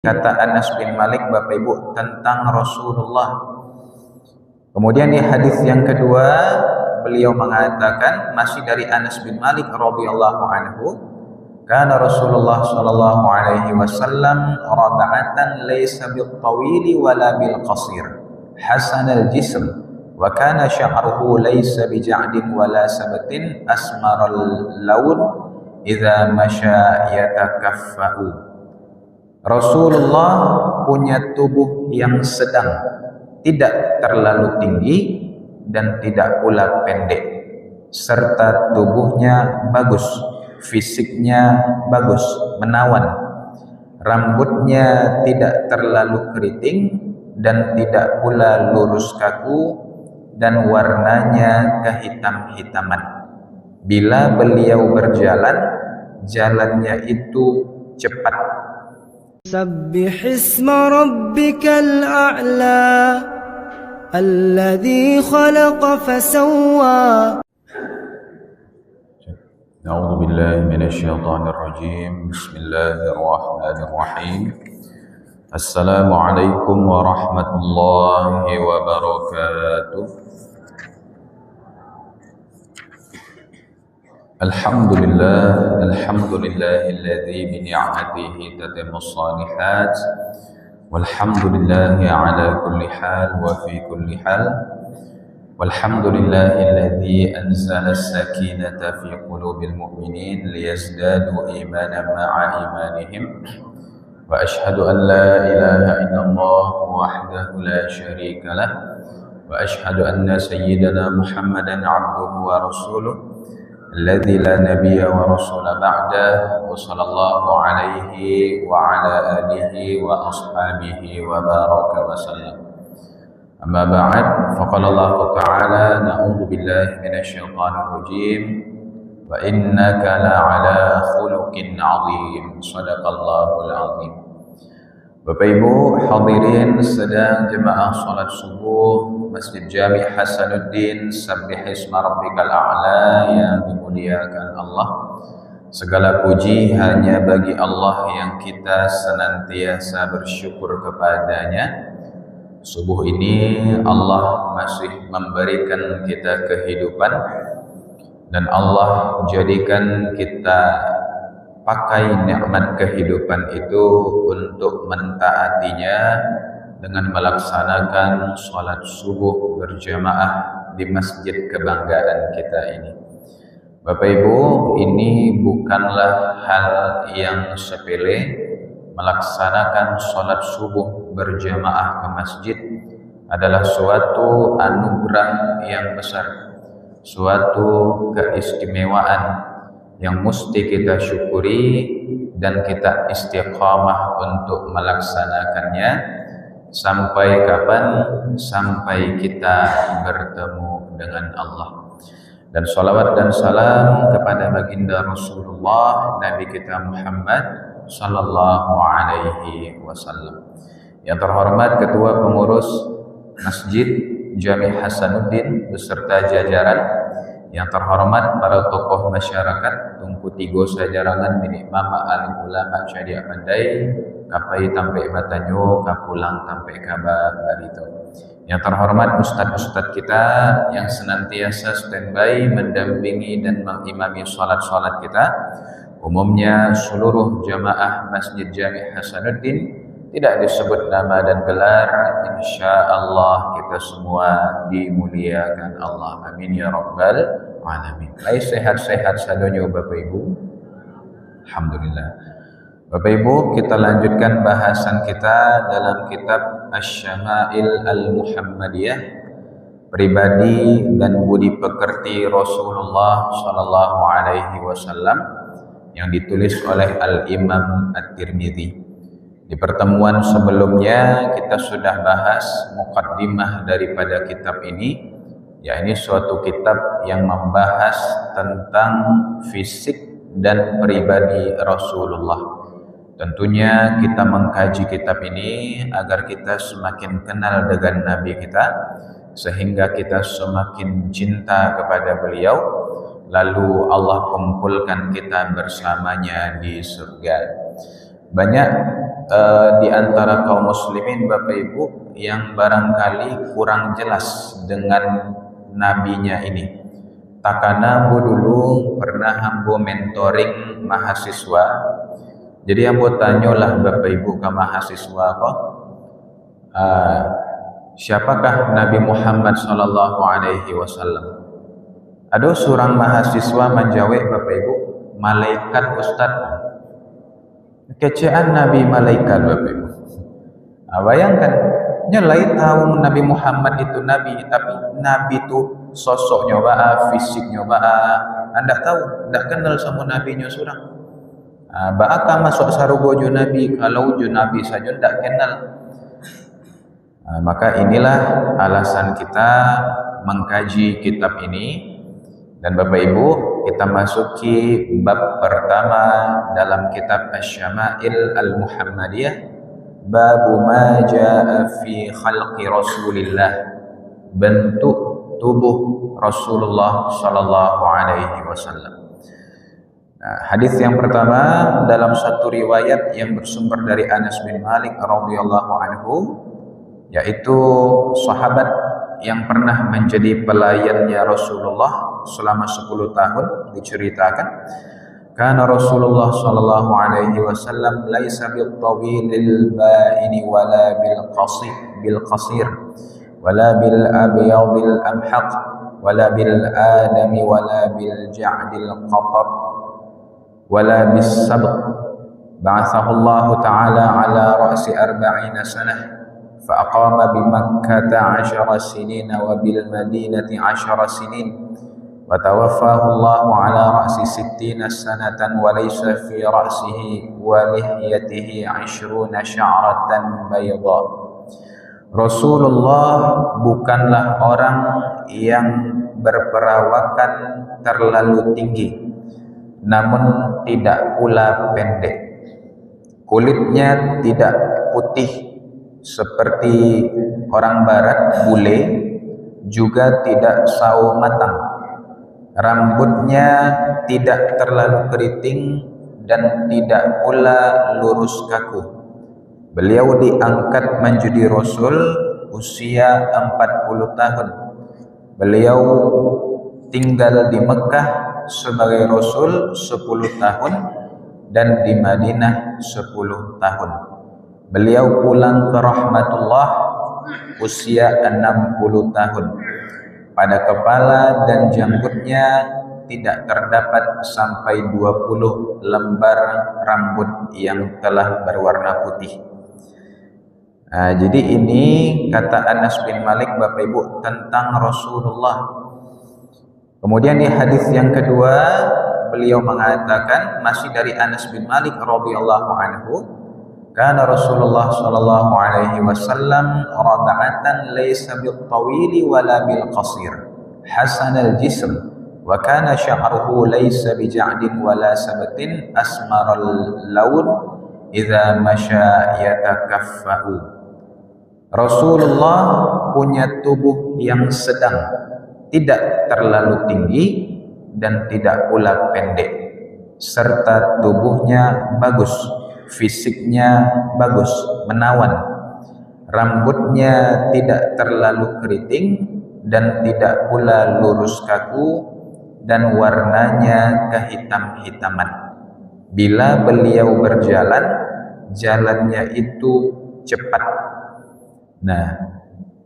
kata Anas bin Malik Bapak Ibu tentang Rasulullah. Kemudian di hadis yang kedua beliau mengatakan masih dari Anas bin Malik radhiyallahu anhu, kana Rasulullah sallallahu alaihi wasallam rab'atan laysa bil tawili wala bil qasir hasan al jism wa kana sya'ruhu laysa bi ja'din wala sabatin asmar al laun idza masya yatakaffa'u. Rasulullah punya tubuh yang sedang, tidak terlalu tinggi dan tidak pula pendek, serta tubuhnya bagus, fisiknya bagus, menawan, rambutnya tidak terlalu keriting dan tidak pula lurus kaku, dan warnanya kehitam-hitaman. Bila beliau berjalan, jalannya itu cepat. سبح اسم ربك الأعلى الذي خلق فسوى. أعوذ بالله من الشيطان الرجيم. بسم الله الرحمن الرحيم. السلام عليكم ورحمة الله وبركاته. Alhamdulillah alladzi bi ni'matihi tatimmu shalihat walhamdulillahi ala kulli hal wa fi kulli hal walhamdulillahilladzi anzala as-sakinata fi qulubil mu'minin liyazdadu imanan ma'a imanihim wa ashhadu an la ilaha illallah wahdahu la syarika lah wa ashhadu anna sayyidana Muhammadan 'abduhu wa rasuluh الذي لا نبي ورسول بعده وصلى الله عليه وعلى آله وأصحابه وبارك وسلم. أما بعد فقال الله تعالى نعوذ بالله من الشيطان الرجيم وإنك لعلى خلق عظيم صدق الله العظيم. Bapak Ibu hadirin sedang jemaah salat subuh Masjid Jami' Hasanuddin Sabbih Isma Rabbikal A'la yang dimuliakan Allah. Segala puji hanya bagi Allah yang kita senantiasa bersyukur kepadanya. Subuh ini Allah masih memberikan kita kehidupan dan Allah jadikan kita pakai nikmat kehidupan itu untuk mentaatinya dengan melaksanakan sholat subuh berjamaah di masjid kebanggaan kita ini. Bapak Ibu, ini bukanlah hal yang sepele. Melaksanakan sholat subuh berjamaah ke masjid adalah suatu anugerah yang besar, suatu keistimewaan yang mesti kita syukuri dan kita istiqamah untuk melaksanakannya sampai kapan? Sampai kita bertemu dengan Allah. Dan salawat dan salam kepada baginda Rasulullah Nabi kita Muhammad sallallahu alaihi wasallam. Yang terhormat Ketua Pengurus Masjid Jami' Hasanuddin beserta jajaran, yang terhormat para tokoh masyarakat Tungku Tigo Sajarangan Minik Mama Alim Ulama Syariah Pandai Kapai Tampai Batanyo Kapulang Tampai Kaba Barito. Yang terhormat ustadz-ustadz kita yang senantiasa standby mendampingi dan mengimami sholat-sholat kita, umumnya seluruh jamaah Masjid Jami' Hasanuddin. Tidak disebut nama dan gelar, insya Allah kita semua dimuliakan Allah. Amin ya rabbal alamin. Baik, sehat-sehat sadonya Bapak Ibu. Alhamdulillah. Bapak Ibu, kita lanjutkan bahasan kita dalam kitab Asy-Syama'il Al-Muhammadiyah, pribadi dan budi pekerti Rasulullah sallallahu alaihi wasallam, yang ditulis oleh Al-Imam At-Tirmidzi. Di pertemuan sebelumnya kita sudah bahas muqaddimah daripada kitab ini, ya ini suatu kitab yang membahas tentang fisik dan pribadi Rasulullah. Tentunya kita mengkaji kitab ini agar kita semakin kenal dengan Nabi kita, sehingga kita semakin cinta kepada beliau, lalu Allah kumpulkan kita bersamanya di surga. Banyak di antara kaum muslimin Bapak Ibu yang barangkali kurang jelas dengan nabinya ini. Takana ambo dulu pernah ambo mentoring mahasiswa. Jadi ambo tanyalah Bapak Ibu ke mahasiswa kok, siapakah Nabi Muhammad sallallahu alaihi wasallam? Ada seorang mahasiswa menjawab Bapak Ibu, malaikat Ustaz. Kecewaan Nabi malaikat Bapak Ibu. Bayangkan, nyelai tahu Nabi Muhammad itu Nabi, tapi Nabi itu sosoknya fisiknya Anda tahu, tidak kenal sama Nabinya surang. Baaka masuk sarugo jo Nabi, kalau jo Nabi saja tidak kenal. Maka inilah alasan kita mengkaji kitab ini. Dan Bapak Ibu, kita masuki bab pertama dalam kitab Asy-Syama'il Al-Muhammadiyah, babu ma jaa fi khalqi Rasulillah, bentuk tubuh Rasulullah sallallahu alaihi wasallam. Hadis yang pertama dalam satu riwayat yang bersumber dari Anas bin Malik radhiyallahu anhu, yaitu sahabat yang pernah menjadi pelayannya Rasulullah selama 10 tahun, diceritakan kana Rasulullah sallallahu alaihi wasallam laisa bil tawilil ba'ini wala bil qasir wala bil abyadil amhaq wala bil adami wala bil ja'dil qatab wala bis sabq ba'athahu Allah ta'ala ala ra'si 40 sanah فأقام بمكة 10 سنين وبالمدينة 10 سنين وتوفاه الله على رأس 60 سنة وليس في رأسه ولحيته 20 شعرة بيضاء. Rasulullah bukanlah orang yang berperawakan terlalu tinggi, namun tidak pula pendek. Kulitnya tidak putih seperti orang barat bule, juga tidak sawo matang. Rambutnya tidak terlalu keriting dan tidak pula lurus kaku. Beliau diangkat menjadi Rasul usia 40 tahun. Beliau tinggal di Mekah sebagai Rasul 10 tahun dan di Madinah 10 tahun. Beliau pulang ke rahmatullah usia 60 tahun. Pada kepala dan janggutnya tidak terdapat sampai 20 lembar rambut yang telah berwarna putih. Jadi ini kata Anas bin Malik Bapak Ibu tentang Rasulullah. Kemudian di hadis yang kedua beliau mengatakan, masih dari Anas bin Malik radhiyallahu anhu, kana Rasulullah sallallahu alaihi wasallam rab'atan laysa bil tawili wala bil qasir hasan al jism wa kana sya'ruhu laysa bi ja'din wala sabatin asmar al laun idza masya yatakaffahu. Rasulullah punya tubuh yang sedang, tidak terlalu tinggi dan tidak pula pendek, serta tubuhnya bagus, fisiknya bagus, menawan. Rambutnya tidak terlalu keriting dan tidak pula lurus kaku, dan warnanya kehitam-hitaman. Bila beliau berjalan, jalannya itu cepat. Nah,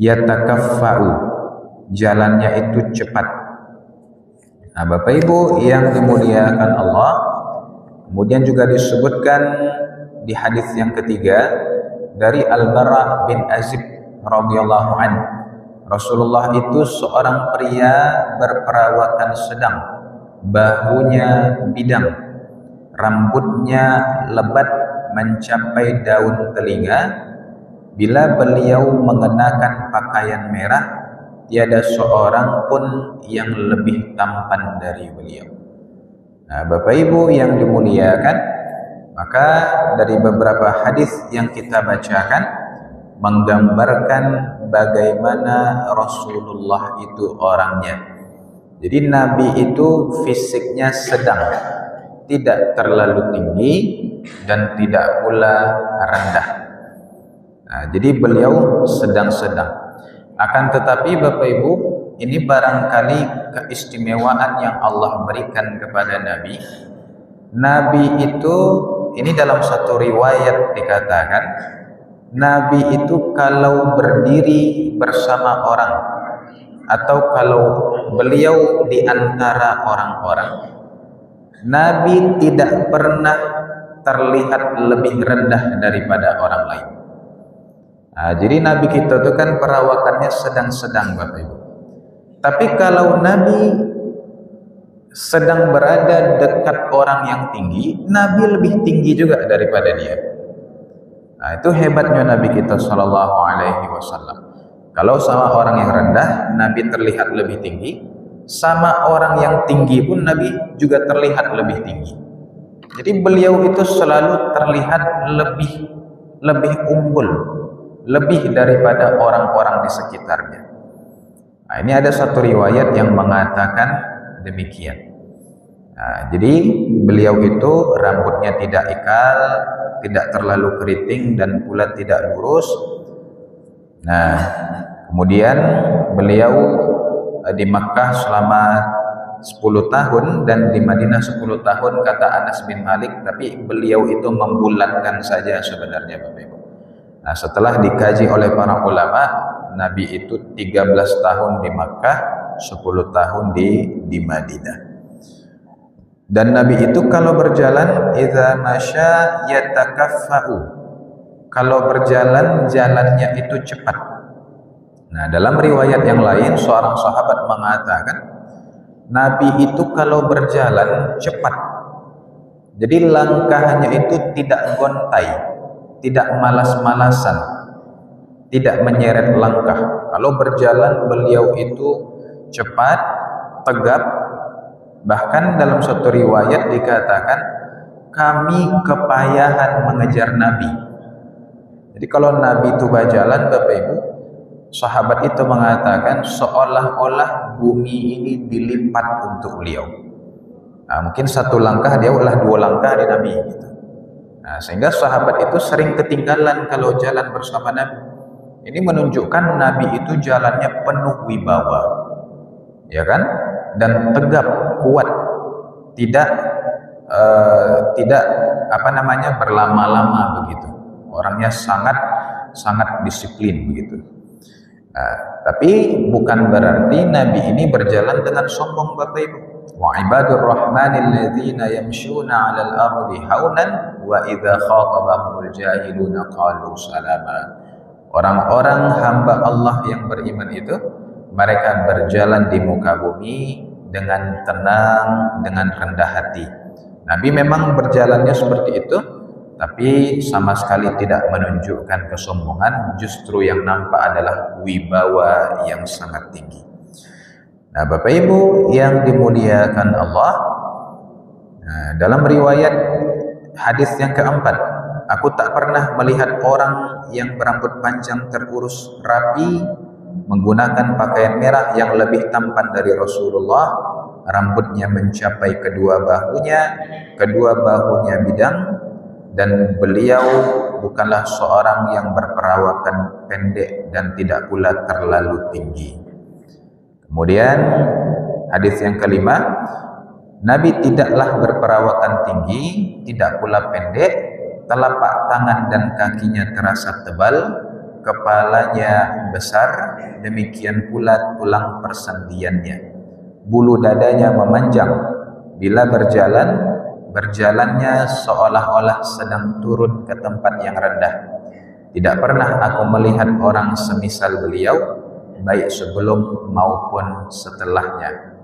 yatakaffa'u, jalannya itu cepat. Nah, Bapak Ibu yang dimuliakan Allah, kemudian juga disebutkan di hadis yang ketiga dari Al-Bara bin Azib radhiyallahu anhu, Rasulullah itu seorang pria berperawakan sedang, bahunya bidang, rambutnya lebat mencapai daun telinga. Bila beliau mengenakan pakaian merah, tiada seorang pun yang lebih tampan dari beliau. Nah, Bapak Ibu yang dimuliakan, maka dari beberapa hadis yang kita bacakan menggambarkan bagaimana Rasulullah itu orangnya. Jadi Nabi itu fisiknya sedang, tidak terlalu tinggi dan tidak pula rendah. Nah, jadi beliau sedang-sedang. Akan tetapi Bapak Ibu, ini barangkali keistimewaan yang Allah berikan kepada Nabi. Nabi itu, ini dalam satu riwayat dikatakan, Nabi itu kalau berdiri bersama orang atau kalau beliau di antara orang-orang, Nabi tidak pernah terlihat lebih rendah daripada orang lain. Nah, jadi Nabi kita itu kan perawakannya sedang-sedang Bapak Ibu. Tapi kalau Nabi sedang berada dekat orang yang tinggi, Nabi lebih tinggi juga daripada dia. Nah, itu hebatnya Nabi kita Shallallahu Alaihi Wasallam. Kalau sama orang yang rendah, Nabi terlihat lebih tinggi. Sama orang yang tinggi pun Nabi juga terlihat lebih tinggi. Jadi beliau itu selalu terlihat lebih unggul, lebih daripada orang-orang di sekitarnya. Nah, ini ada satu riwayat yang mengatakan demikian. Nah, jadi beliau itu rambutnya tidak ikal, tidak terlalu keriting dan pula tidak lurus. Nah, kemudian beliau di Makkah selama 10 tahun dan di Madinah 10 tahun kata Anas bin Malik, tapi beliau itu membulatkan saja sebenarnya Bapak Ibu. Nah, setelah dikaji oleh para ulama, Nabi itu 13 tahun di Makkah, 10 tahun di Madinah. Dan Nabi itu kalau berjalan, idza masya yatakaffa'u. Kalau berjalan, jalannya itu cepat. Nah, dalam riwayat yang lain, seorang sahabat mengatakan, Nabi itu kalau berjalan cepat. Jadi langkahnya itu tidak gontai, tidak malas-malasan, tidak menyeret langkah. Kalau berjalan beliau itu cepat, tegap. Bahkan dalam suatu riwayat dikatakan, kami kepayahan mengejar Nabi. Jadi kalau Nabi itu berjalan Bapak Ibu, sahabat itu mengatakan seolah-olah bumi ini dilipat untuk beliau. Nah, mungkin satu langkah dia olah 2 langkah di Nabi gitu. Nah, sehingga sahabat itu sering ketinggalan kalau jalan bersama Nabi. Ini menunjukkan Nabi itu jalannya penuh wibawa, ya kan? Dan tegap, kuat, tidak berlama-lama begitu. Orangnya sangat disiplin begitu. Nah, tapi bukan berarti Nabi ini berjalan dengan sombong Bapak Ibu. Wa ibadur rahmanil ladzina yamshuna 'alal ardi haunan wa idza khatabahumul jahiluna qalu salama. Orang-orang hamba Allah yang beriman itu, mereka berjalan di muka bumi dengan tenang, dengan rendah hati. Nabi memang berjalannya seperti itu, tapi sama sekali tidak menunjukkan kesombongan, justru yang nampak adalah wibawa yang sangat tinggi. Nah, Bapak Ibu yang dimuliakan Allah, nah, dalam riwayat hadis yang keempat, aku tak pernah melihat orang yang berambut panjang terurus rapi, menggunakan pakaian merah yang lebih tampan dari Rasulullah. Rambutnya mencapai kedua bahunya bidang, dan beliau bukanlah seorang yang berperawakan pendek dan tidak pula terlalu tinggi. Kemudian hadis yang kelima, Nabi tidaklah berperawakan tinggi, tidak pula pendek, telapak tangan dan kakinya terasa tebal, kepalanya besar, demikian pula tulang persendiannya. Bulu dadanya memanjang. Bila berjalannya seolah-olah sedang turun ke tempat yang rendah. Tidak pernah aku melihat orang semisal beliau, baik sebelum maupun setelahnya.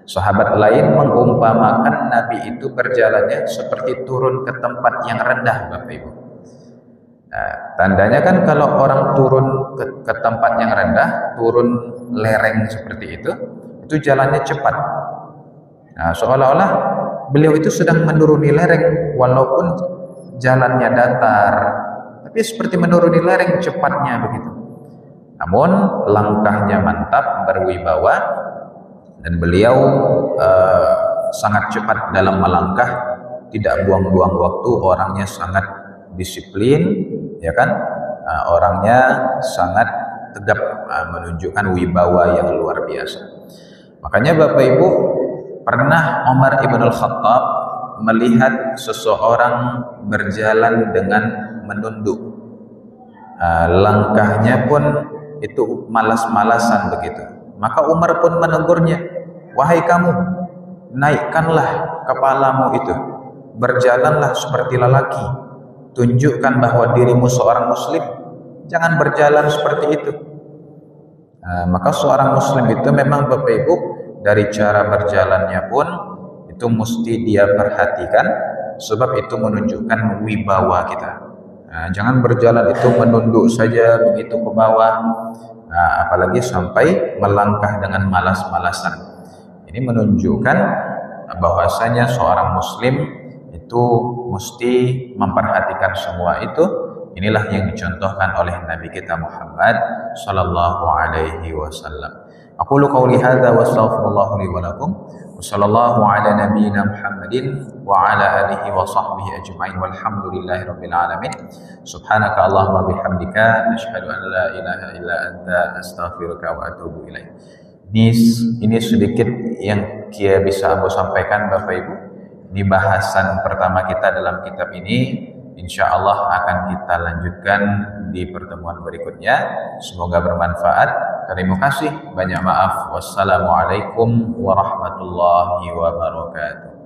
Sahabat lain mengumpamakan Nabi itu berjalannya seperti turun ke tempat yang rendah, Bapak Ibu. Nah, tandanya kan kalau orang turun ke tempat yang rendah, turun lereng seperti itu jalannya cepat. Nah, seolah-olah beliau itu sedang menuruni lereng, walaupun jalannya datar, tapi seperti menuruni lereng cepatnya begitu. Namun langkahnya mantap, berwibawa, dan beliau sangat cepat dalam melangkah, tidak buang-buang waktu, orangnya sangat disiplin, ya kan? Orangnya sangat tegap, menunjukkan wibawa yang luar biasa. Makanya Bapak Ibu, pernah Umar ibn al-Khattab melihat seseorang berjalan dengan menunduk, langkahnya pun itu malas-malasan begitu. Maka Umar pun menegurnya, wahai kamu, naikkanlah kepalamu itu, berjalanlah seperti lelaki, tunjukkan bahwa dirimu seorang muslim, jangan berjalan seperti itu. Maka seorang muslim itu memang Bapak Ibu, dari cara berjalannya pun itu mesti dia perhatikan, sebab itu menunjukkan wibawa kita. Jangan berjalan itu menunduk saja begitu ke bawah, apalagi sampai melangkah dengan malas-malasan. Ini menunjukkan bahwasanya seorang muslim itu mesti memperhatikan semua itu. Inilah yang dicontohkan oleh Nabi kita Muhammad sallallahu alaihi wasallam. Aqulu qawli hadza wa astaghfirullah li wa lakum. Wa sallallahu ala nabiyyina Muhammadin wa ala alihi wa sahbihi ajma'in walhamdulillahi rabbil alamin. Subhanaka Allahumma bihamdika asyhadu an la ilaha illa anta astaghfiruka wa atubu ilaik. Ini sedikit yang Kia bisa Ambo sampaikan Bapak Ibu. Ini bahasan pertama kita dalam kitab ini. Insya Allah akan kita lanjutkan di pertemuan berikutnya. Semoga bermanfaat. Terima kasih. Banyak maaf. Wassalamualaikum warahmatullahi wabarakatuh.